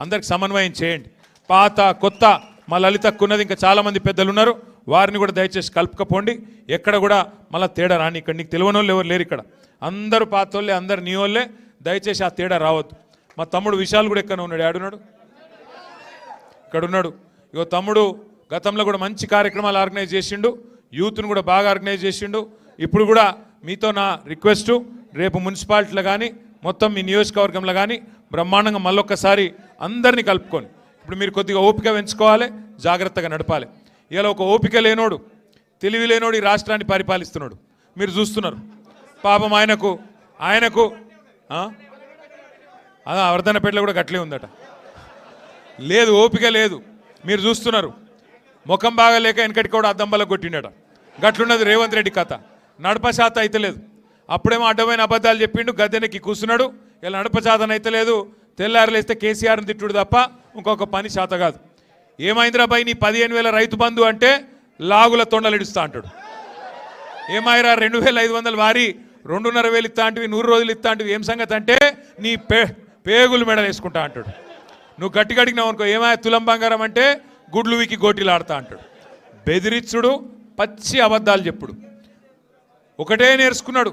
అందరికి సమన్వయం చేయండి. పాత కొత్త మా లలితక్కున్నది ఇంకా చాలామంది పెద్దలు ఉన్నారు, వారిని కూడా దయచేసి కలుపుకపోండి. ఎక్కడ కూడా మళ్ళీ తేడా రాని. ఇక్కడ నీకు తెలియని వాళ్ళు ఎవరు లేరు ఇక్కడ, అందరూ పాతోళ్ళే, అందరు నీ వాళ్ళే. దయచేసి ఆ తేడా రావద్దు. మా తమ్ముడు విశాల్ కూడా ఎక్కడ ఉన్నాడు, ఆడున్నాడు, ఇక్కడ ఉన్నాడు. ఇగో తమ్ముడు గతంలో కూడా మంచి కార్యక్రమాలు ఆర్గనైజ్ చేసిండు, యూత్ను కూడా బాగా ఆర్గనైజ్ చేసిండు. ఇప్పుడు కూడా మీతో నా రిక్వెస్టు, రేపు మున్సిపాలిటీలో కానీ మొత్తం మీ నియోజకవర్గంలో కానీ బ్రహ్మాండంగా మళ్ళొక్కసారి అందరినీ కలుపుకొని, ఇప్పుడు మీరు కొద్దిగా ఓపిక పెంచుకోవాలి, జాగ్రత్తగా నడపాలి. ఇలా ఒక ఓపిక లేనోడు, తెలివి లేనోడు ఈ రాష్ట్రాన్ని పరిపాలిస్తున్నాడు, మీరు చూస్తున్నారు. పాపం ఆయనకు వర్ధనపేటలో కూడా గట్లే ఉందట, లేదు ఓపిక లేదు, మీరు చూస్తున్నారు. ముఖం బాగా లేక వెనకటికి కూడా అద్దంబల కొట్టిండట, గట్లున్నది రేవంత్ రెడ్డి కథ. నడపశాత అయితే లేదు, అప్పుడేమో అడ్డమైన అబద్ధాలు చెప్పిండు, గద్దెనెక్కి కూర్చున్నాడు. ఇలా నడపశాతం అయితే లేదు, తెల్లారులేస్తే కేసీఆర్ని తిట్టుడు తప్ప ఇంకొక పని శాత కాదు. ఏమైందిరా బాయ్ నీ 15,000 రైతు బంధు అంటే లాగుల తొండలు ఇడుస్తా అంటాడు. ఏమాయిరా 2,500 వారి 2,500 ఇస్తా అంటివి, 100 రోజులు ఇస్తా అంటివి, ఏం సంగతి అంటే నీ పేగులు మెడలు వేసుకుంటా అంటాడు. నువ్వు గట్టిగా అడిగినావు అనుకో, ఏమాయ తులం బంగారం అంటే గుడ్లు వీకి గోటీలు ఆడతా అంటాడు. బెదిరిచ్చుడు, పచ్చి అబద్ధాలు చెప్పుడు ఒకటే నేర్చుకున్నాడు.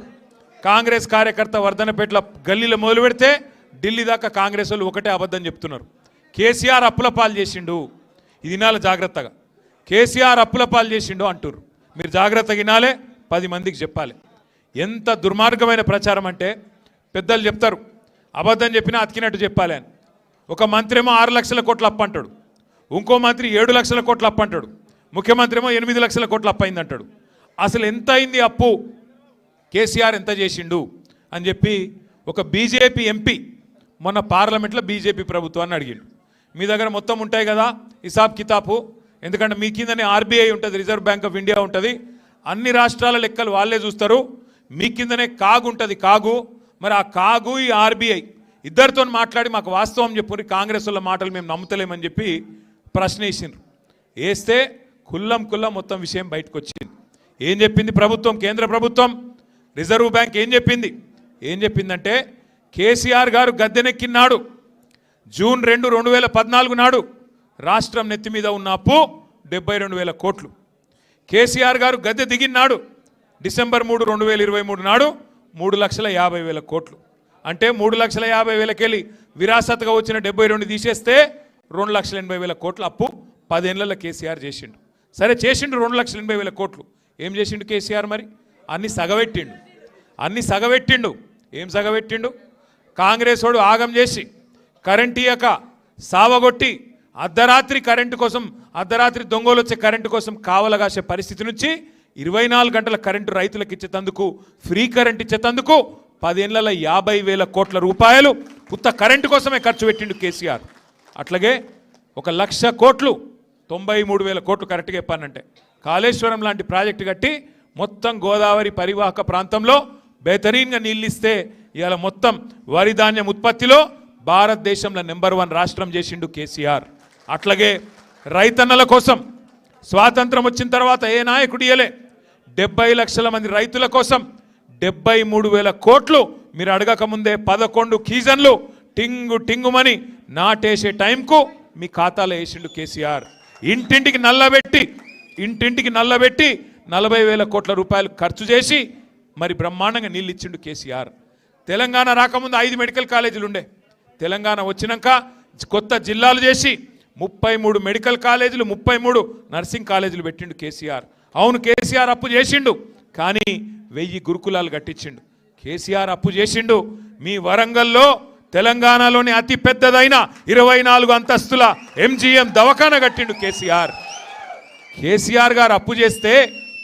కాంగ్రెస్ కార్యకర్త వర్ధనపేటల గల్లీలో మొదలు పెడితే ఢిల్లీ దాకా కాంగ్రెస్ వాళ్ళు ఒకటే అబద్ధం చెప్తున్నారు. కేసీఆర్ అప్పుల పాలు చేసిండు, ఇది వినాలి జాగ్రత్తగా. కేసీఆర్ అప్పుల పాలు చేసిండు అంటున్నారు, మీరు జాగ్రత్తగా వినాలే, 10 మందికి చెప్పాలి. ఎంత దుర్మార్గమైన ప్రచారం అంటే, పెద్దలు చెప్తారు అబద్ధం చెప్పినా అతికినట్టు చెప్పాలి అని. ఒక మంత్రి ఏమో 6 లక్షల కోట్ల అప్పు అంటాడు, ఇంకో మంత్రి 7 లక్షల కోట్ల అప్పు అంటాడు, ముఖ్యమంత్రి ఏమో 8 లక్షల కోట్ల అప్పు అయింది అంటాడు. అసలు ఎంత అయింది అప్పు, కేసీఆర్ ఎంత చేసిండు అని చెప్పి ఒక బీజేపీ ఎంపీ మొన్న పార్లమెంట్లో బీజేపీ ప్రభుత్వాన్ని అడిగిండు. మీ దగ్గర మొత్తం ఉంటాయి కదా హిసాబ్ కితాబు, ఎందుకంటే మీ కిందనే ఆర్బీఐ ఉంటుంది, రిజర్వ్ బ్యాంక్ ఆఫ్ ఇండియా ఉంటుంది, అన్ని రాష్ట్రాల లెక్కలు వాళ్ళే చూస్తారు. మీ కిందనే కాగు ఉంటుంది, కాగు. మరి ఆ కాగు ఈ ఆర్బీఐ ఇద్దరితో మాట్లాడి మాకు వాస్తవం చెప్పుని, కాంగ్రెస్ వాళ్ళ మాటలు మేము నమ్ముతలేమని చెప్పి ప్రశ్న వేసిండ్రు. వేస్తే కుల్లం మొత్తం విషయం బయటకు వచ్చింది. ఏం చెప్పింది ప్రభుత్వం, కేంద్ర ప్రభుత్వం, రిజర్వ్ బ్యాంక్ ఏం చెప్పిందంటే, కేసీఆర్ గారు గద్దెనెక్కినాడు జూన్ 2, 2014 నాడు రాష్ట్రం నెత్తి మీద ఉన్న అప్పు 72,000 కోట్లు. కేసీఆర్ గారు గద్దె దిగినాడు డిసెంబర్ 3, 2023 నాడు 3,50,000 కోట్లు. అంటే 3,50,000 వెళ్ళి విరాసత్గా వచ్చిన 72 తీసేస్తే 2,80,000 కోట్ల అప్పు 10 ఏళ్లలో కేసీఆర్ చేసిండు. సరే చేసిండు 2,80,000 కోట్లు. ఏం చేసిండు కేసీఆర్? మరి అన్ని సగబెట్టిండు. ఏం సగబెట్టిండు? కాంగ్రెస్ వాడు ఆగం చేసి కరెంట్ ఇయ్యక సావగొట్టి అర్ధరాత్రి కరెంటు కోసం, అర్ధరాత్రి దొంగలు వచ్చే కరెంటు కోసం కావలగాసే పరిస్థితి నుంచి 24 గంటల కరెంటు రైతులకు ఇచ్చేతందుకు, ఫ్రీ కరెంట్ ఇచ్చేతందుకు 10 ఏళ్లలో 50,000 కోట్ల రూపాయలు ఉత్త కరెంటు కోసమే ఖర్చు పెట్టిండు కేసీఆర్. అట్లాగే 1,00,000 కోట్లు, 93,000 కోట్లు కరెక్ట్గా చెప్పానంటే, కాళేశ్వరం లాంటి ప్రాజెక్టు కట్టి మొత్తం గోదావరి పరివాహక ప్రాంతంలో బెహతరీన్గా నీళ్ళిస్తే ఇవాళ మొత్తం వరి ధాన్యం ఉత్పత్తిలో భారతదేశంలో నెంబర్ 1 రాష్ట్రం చేసిండు కేసీఆర్. అట్లాగే రైతన్నల కోసం స్వాతంత్రం వచ్చిన తర్వాత ఏ నాయకుడు ఇయ్యలే, 70 లక్షల మంది రైతుల కోసం 73,000 కోట్లు మీరు అడగకముందే 11 కీజన్లు టింగుమని నాటేసే టైంకు మీ ఖాతాలో వేసిండు కేసీఆర్. ఇంటింటికి నల్లబెట్టి 40,000 కోట్ల రూపాయలు ఖర్చు చేసి మరి బ్రహ్మాండంగా నీళ్ళు ఇచ్చిండు కేసీఆర్. తెలంగాణ రాకముందు 5 మెడికల్ కాలేజీలు ఉండే, తెలంగాణ వచ్చినాక కొత్త జిల్లాలు చేసి 33 మెడికల్ కాలేజీలు, 33 నర్సింగ్ కాలేజీలు పెట్టిండు కేసీఆర్. అవును కేసీఆర్ అప్పు చేసిండు, కానీ 1000 గురుకులాలు కట్టించిండు. కేసీఆర్ అప్పు చేసిండు. మీ వరంగల్లో తెలంగాణలోని అతి పెద్దదైన 24 అంతస్తుల ఎంజీఎం దవాఖానా కట్టిండు కేసీఆర్. కేసీఆర్ గారు అప్పు చేస్తే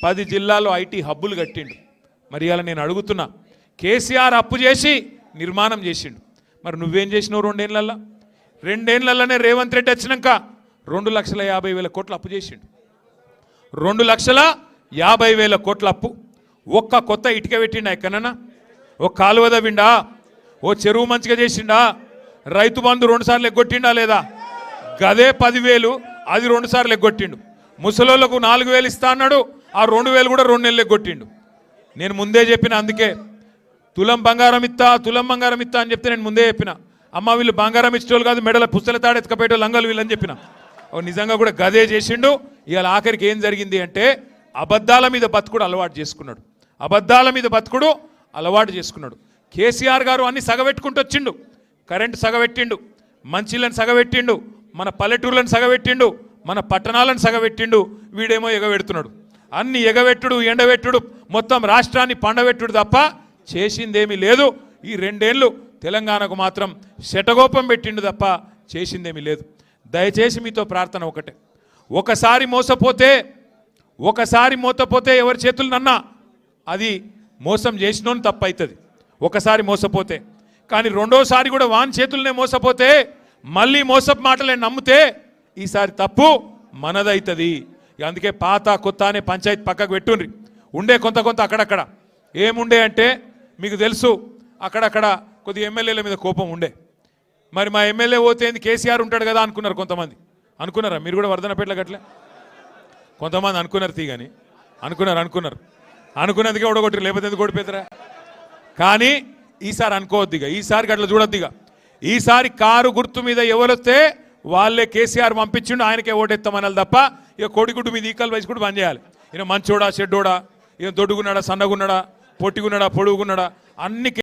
10 జిల్లాల్లో ఐటీ హబ్బులు కట్టిండు. మరి అలా నేను అడుగుతున్నా, కేసీఆర్ అప్పు చేసి నిర్మాణం చేసిండు, మరి నువ్వేం చేసినావు 2 ఏళ్లలో? 2 ఏళ్లలోనే రేవంత్ రెడ్డి వచ్చినాక 2,50,000 కోట్ల అప్పు చేసిండు. 2,50,000 కోట్ల అప్పు. ఒక్క కొత్త ఇటుక పెట్టిండా ఎక్కడన్నా? ఒక కాలువ తవ్విండా? ఓ చెరువు మంచిగా చేసిండా? రైతు బంధు 2 సార్లు ఎగ్గొట్టిండా లేదా? గదే 10,000, అది 2 సార్లు ఎగ్గొట్టిండు. ముసలోళ్ళకు 4,000 ఇస్తా అన్నాడు, ఆ 2,000 కూడా 2 నెలలు ఎగ్గొట్టిండు. నేను ముందే చెప్పిన, అందుకే తులం బంగారం ఇస్తా అని చెప్తే నేను ముందే చెప్పిన, అమ్మ వీళ్ళు బంగారం ఇచ్చేటోళ్ళు కాదు, మెడల పుస్తల తాడు ఎత్తుకపోయేటో లంగలు వీళ్ళని చెప్పిన నిజంగా కూడా గదే చేసిండు. ఇవాళ ఆఖరికి ఏం జరిగింది అంటే అబద్ధాల మీద బతుకుడు అలవాటు చేసుకున్నాడు. అబద్ధాల మీద బతుకుడు అలవాటు చేసుకున్నాడు. కేసీఆర్ గారు అన్ని సగబెట్టుకుంటూ వచ్చిండు. కరెంటు సగబెట్టిండు, మంచిలను సగబెట్టిండు, మన పల్లెటూర్లను సగబెట్టిండు, మన పట్టణాలను సగబెట్టిండు. వీడేమో ఎగబెడుతున్నాడు. అన్ని ఎగబెట్టుడు ఎండబెట్టుడు మొత్తం రాష్ట్రాన్ని పండబెట్టుడు తప్ప చేసిందేమీ లేదు. ఈ 2 ఏళ్ళు తెలంగాణకు మాత్రం శటగోపం పెట్టిండు తప్ప చేసిందేమీ లేదు. దయచేసి మీతో ప్రార్థన ఒకటే, ఒకసారి మోసపోతే ఎవరి చేతులనన్నా అది మోసం చేసినోని తప్పు అవుతుంది. ఒకసారి మోసపోతే, కానీ రెండోసారి కూడా వాని చేతులనే మోసపోతే, మళ్ళీ మోసపు మాటలే నమ్మితే ఈసారి తప్పు మనదవుతుంది. అందుకే పాత కొత్త అనే పంచాయతీ పక్కకు పెట్టుండ్రి. ఉండే కొంత అక్కడక్కడ ఏముండే అంటే మీకు తెలుసు, అక్కడక్కడ కొద్ది ఎమ్మెల్యేల మీద కోపం ఉండే. మరి మా ఎమ్మెల్యే పోతే కేసీఆర్ ఉంటాడు కదా అనుకున్నారు కొంతమంది. అనుకున్నారా మీరు కూడా వర్ధనపేటలో గట్లే? కొంతమంది అనుకున్నారు తీగని అనుకున్నదిగా ఓడగొట్టి, లేకపోతే ఎందుకు ఓడిపోతారా? కానీ ఈసారి అనుకోవద్దిగా, ఈసారి గట్ల చూడొద్దిగా. ఈసారి కారు గుర్తు మీద ఎవరొస్తే వాళ్ళే కేసీఆర్ పంపించిండు, ఆయనకే ఓటెత్తామనాలి తప్ప ఇక కోడిగుడ్డు మీద ఈకలు వేసి కూడా బంద్ చేయాలి. ఈయన మంచోడా చెడ్డోడా, ఈయన దొడ్డుగున్నాడా సన్నగున్నాడా పొట్టిగున్నాడా పొడుగున్నాడా అన్ని